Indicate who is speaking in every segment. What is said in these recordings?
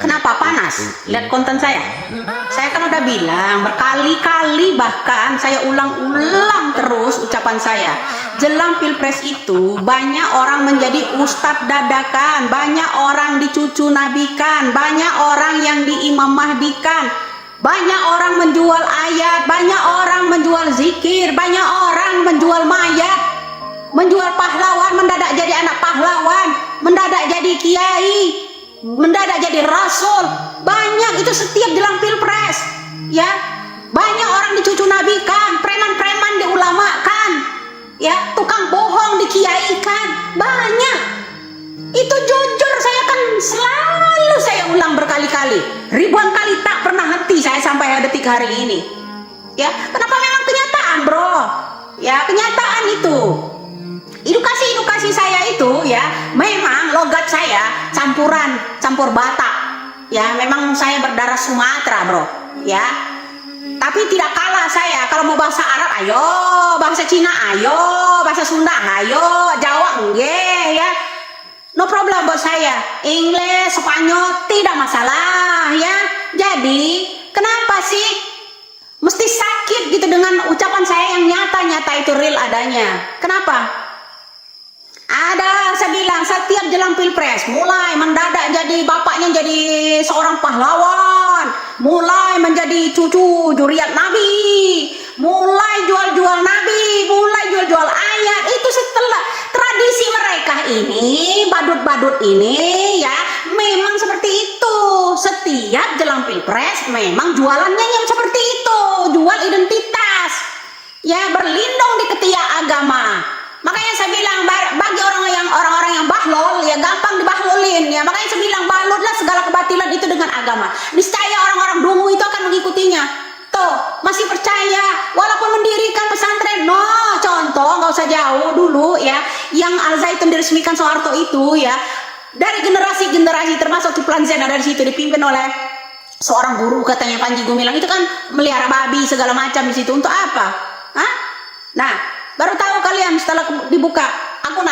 Speaker 1: Kenapa panas? Lihat konten saya. Saya kan udah bilang berkali-kali, bahkan saya ulang-ulang terus ucapan saya. Jelang Pilpres itu banyak orang menjadi ustadz dadakan, banyak orang dicucu nabikan, banyak orang yang diimam mahdikan, banyak orang menjual ayat, banyak orang menjual zikir, banyak orang menjual mayat, menjual pahlawan, mendadak jadi anak pahlawan, mendadak jadi kiai, mendadak jadi rasul. Banyak itu setiap jelang Pilpres, ya. Banyak orang dicucu nabikan, preman-preman diulamakan, ya, tukang bohong dikiaikan. Banyak itu, jujur saya kan selalu saya ulang berkali-kali, ribuan kali, tak pernah henti saya sampai detik hari ini, ya. Kenapa? Memang kenyataan, bro, ya, kenyataan itu. Edukasi saya itu, ya, memang logat saya campur Batak, ya, memang saya berdarah Sumatera, bro, ya. Tapi tidak kalah saya kalau mau bahasa Arab, ayo, bahasa Cina, ayo, bahasa Sunda, ayo, Jawa, enggak, ya, no problem buat saya. Inggris, Spanyol, tidak masalah, ya. Jadi kenapa sih mesti sakit gitu dengan ucapan saya yang nyata-nyata itu real adanya? Kenapa? Ada, saya bilang, setiap jelang Pilpres mulai mendadak jadi bapaknya jadi seorang pahlawan, mulai menjadi cucu juriat Nabi, mulai jual-jual Nabi, mulai jual-jual ayat. Itu setelah tradisi mereka ini, badut-badut ini, ya, memang seperti itu. Setiap jelang Pilpres memang jualannya yang seperti itu, jual identitas, ya, berlindung di ketiak agama. Makanya saya bilang, bagi orang-orang yang bahlol, ya, gampang dibahlolin, ya. Makanya saya bilang, balutlah segala kebatilan itu dengan agama. Niscaya orang-orang dungu itu akan mengikutinya. Tuh, masih percaya walaupun mendirikan pesantren. No, contoh nggak usah jauh dulu, ya, yang Al Zaitun diresmikan Soeharto itu, ya, dari generasi-generasi termasuk Kiflan Zain ada di situ, dipimpin oleh seorang guru, katanya Panji Gumilang, itu kan melihara babi segala macam di situ. Untuk apa? Hah? Nah, baru tahu kalian setelah dibuka akun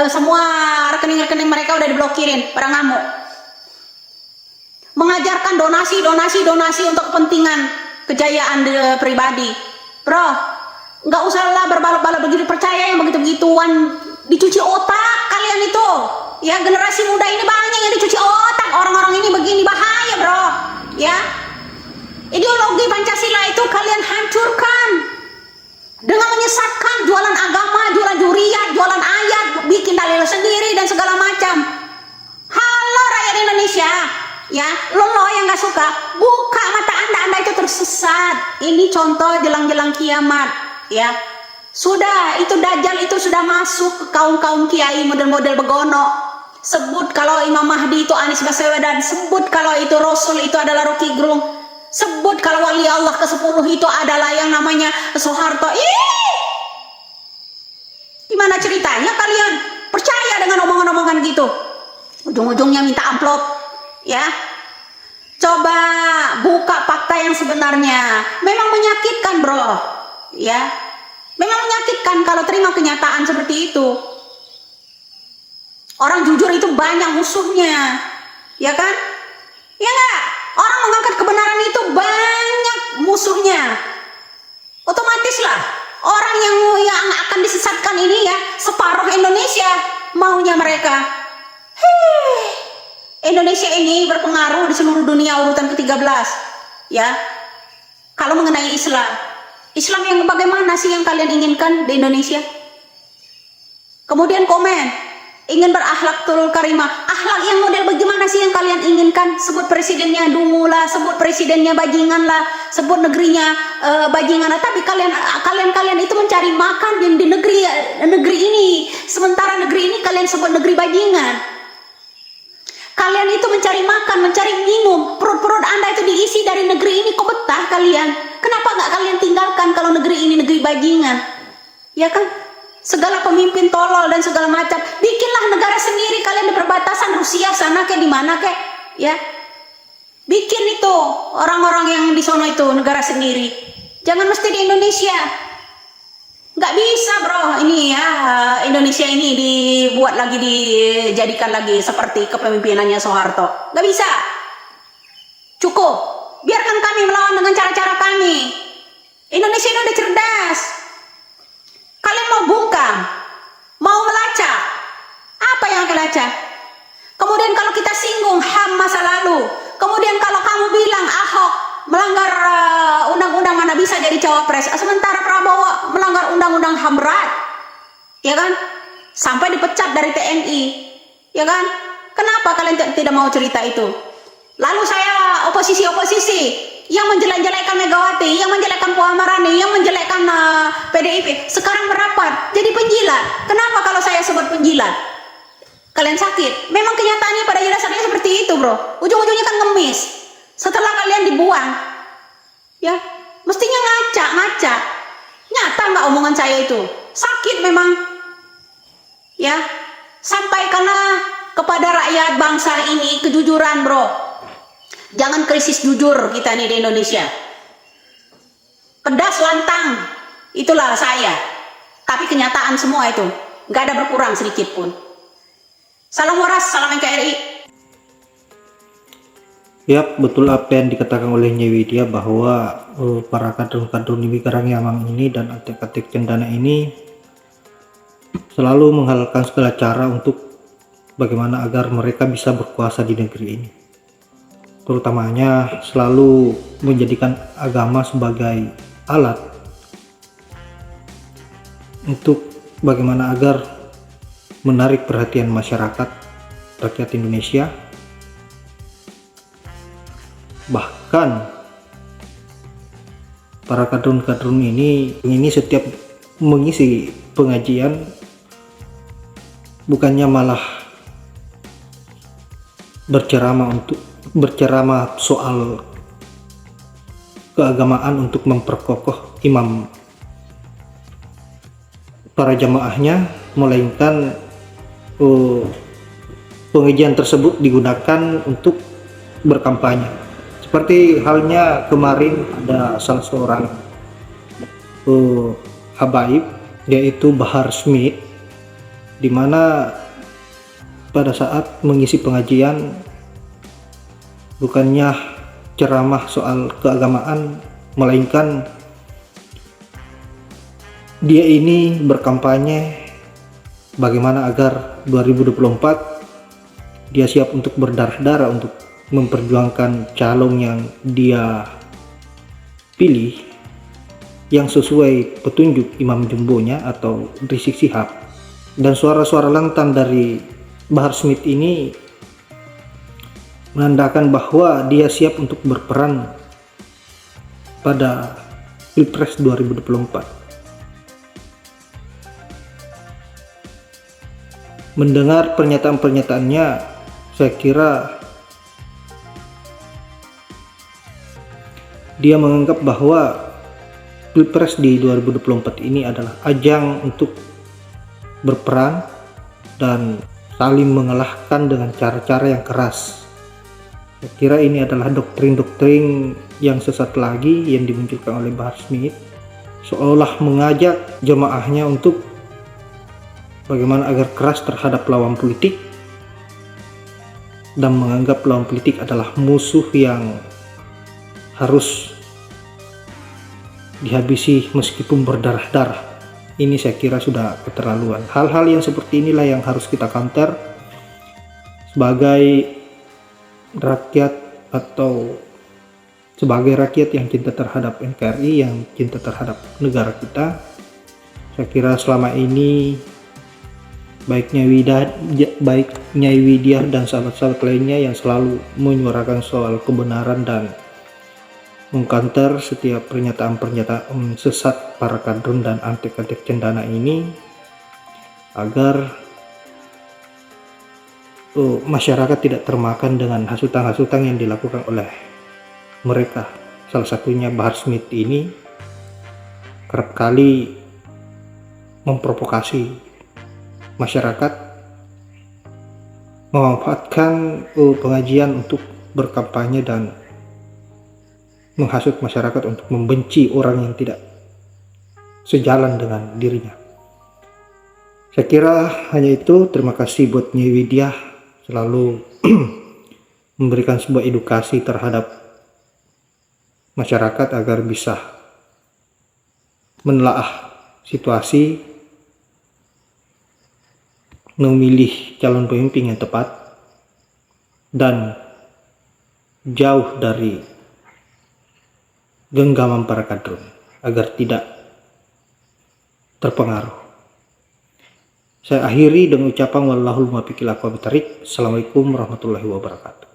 Speaker 1: semua rekening-rekening mereka udah diblokirin, pada ngamuk. Mengajarkan donasi untuk kepentingan kejayaan pribadi. Bro, nggak usahlah berbalap-balap begitu, percaya yang begitu-begituan, dicuci otak kalian itu. Ya, generasi muda ini banyak yang dicuci otak, orang-orang ini begini, bahaya, bro. Ya. Ideologi Pancasila itu kalian hancurkan dengan menyesatkan, jualan agama, jualan juriat, jualan ayat, bikin dalil sendiri dan segala macam. Halo rakyat Indonesia, ya, lo yang nggak suka, buka mata anda itu tersesat. Ini contoh jelang-jelang kiamat, ya. Sudah, itu Dajjal itu sudah masuk ke kaum-kaum kiai model-model begono. Sebut kalau Imam Mahdi itu Anies Baswedan, sebut kalau itu Rasul itu adalah Rocky Gerung, sebut kalau wali Allah ke-10 itu adalah yang namanya Soeharto. Gimana ceritanya kalian percaya dengan omongan-omongan gitu? Ujung-ujungnya minta amplop, ya. Coba buka fakta yang sebenarnya. Memang menyakitkan, bro, ya. Memang menyakitkan kalau terima kenyataan seperti itu. Orang jujur itu banyak musuhnya, ya kan? Ya nggak? Orang mengangkat kebenaran itu banyak musuhnya. Otomatis lah orang yang akan disesatkan ini, ya, separuh Indonesia maunya mereka. Indonesia ini berpengaruh di seluruh dunia, urutan ke-13, ya. Kalau mengenai Islam yang bagaimana sih yang kalian inginkan di Indonesia? Kemudian komen, ingin berakhlakul karimah. Akhlak yang model bagaimana sih yang kalian inginkan? Sebut presidennya dungu lah, sebut presidennya bajingan lah, sebut negerinya bajingan lah. Tapi kalian itu mencari makan di negeri ini. Sementara negeri ini kalian sebut negeri bajingan. Kalian itu mencari makan, mencari minum. Perut-perut anda itu diisi dari negeri ini. Kok betah kalian? Kenapa nggak kalian tinggalkan kalau negeri ini negeri bajingan? Ya kan? Segala pemimpin tolol dan segala macam. Bikinlah negara sendiri kalian di perbatasan Rusia sana kayak di mana kayak, ya. Bikin itu orang-orang yang di sono itu negara sendiri. Jangan mesti di Indonesia. Nggak Nggak bisa bro, ini ya Indonesia ini dibuat lagi, dijadikan lagi seperti kepemimpinannya Soeharto. Nggak bisa. Cukup. Biarkan kami melawan dengan cara-cara kami. Indonesia ini udah cerdas. Kalian mau bungkam, mau melacak. Apa yang akan lacak? Kemudian kalau kita singgung HAM masa lalu, kemudian kalau kamu bilang Ahok melanggar undang-undang mana bisa jadi cawapres, sementara Prabowo melanggar undang-undang HAM berat, ya kan? Sampai dipecat dari TNI, ya kan? Kenapa kalian tidak mau cerita itu? Lalu saya oposisi yang menjelek-jelekan Megawati, yang menjelekkan Puan Maharani, yang menjelekkan PDIP, sekarang merapat jadi penjilat. Kenapa kalau saya sebut penjilat kalian sakit? Memang kenyataannya pada dasarnya seperti itu bro. Ujung-ujungnya kan ngemis setelah kalian dibuang, ya mestinya ngaca. Nyata nggak omongan saya itu? Sakit memang, ya. Sampaikanlah kepada rakyat bangsa ini kejujuran bro. Jangan krisis jujur kita nih di Indonesia. Pedas lantang, itulah saya. Tapi kenyataan semua itu nggak ada berkurang sedikit pun. Salam waras, salam NKRI.
Speaker 2: Ya, betul apa yang dikatakan oleh Nyai Widya bahwa para kader-kader Nimi Karangyamang ini dan Atik-Atik Cendana ini selalu menghalalkan segala cara untuk bagaimana agar mereka bisa berkuasa di negeri ini. Terutamanya selalu menjadikan agama sebagai alat untuk bagaimana agar menarik perhatian masyarakat, rakyat Indonesia. Bahkan para kadrun-kadrun ini setiap mengisi pengajian bukannya malah berceramah soal keagamaan untuk memperkokoh imam para jamaahnya, melainkan pengajian tersebut digunakan untuk berkampanye. Seperti halnya kemarin ada salah seorang habaib yaitu Bahar Smith, di mana pada saat mengisi pengajian bukannya ceramah soal keagamaan, melainkan dia ini berkampanye bagaimana agar 2024 dia siap untuk berdarah-darah untuk memperjuangkan calon yang dia pilih yang sesuai petunjuk Imam Jumbonya atau Rizik Syihab. Dan suara-suara lantang dari Bahar Smith ini menandakan bahwa dia siap untuk berperan pada Pilpres 2024. Mendengar pernyataan-pernyataannya, saya kira dia menganggap bahwa Pilpres di 2024 ini adalah ajang untuk berperang dan saling mengalahkan dengan cara-cara yang keras. Saya kira ini adalah doktrin-doktrin yang sesat lagi yang dimunculkan oleh Bahar Smith, seolah mengajak jemaahnya untuk bagaimana agar keras terhadap lawan politik dan menganggap lawan politik adalah musuh yang harus dihabisi meskipun berdarah-darah. Ini saya kira sudah keterlaluan. Hal-hal yang seperti inilah yang harus kita counter sebagai rakyat atau sebagai rakyat yang cinta terhadap NKRI, yang cinta terhadap negara kita. Saya kira selama ini baik Nyai Widya dan sahabat-sahabat lainnya yang selalu menyuarakan soal kebenaran dan mengkanter setiap pernyataan-pernyataan sesat para kadrun dan Atik-Atik Cendana ini agar masyarakat tidak termakan dengan hasutan-hasutan yang dilakukan oleh mereka. Salah satunya Bahar Smith ini kerap kali memprovokasi masyarakat, memanfaatkan pengajian untuk berkampanye dan menghasut masyarakat untuk membenci orang yang tidak sejalan dengan dirinya. Saya kira hanya itu. Terima kasih buat Nyai Widya selalu memberikan sebuah edukasi terhadap masyarakat agar bisa menelaah situasi, memilih calon pemimpin yang tepat, dan jauh dari genggaman para kadrun agar tidak terpengaruh. Saya akhiri dengan ucapan wallahul muwaffiq ila aqwamit thoriq. Assalamualaikum warahmatullahi wabarakatuh.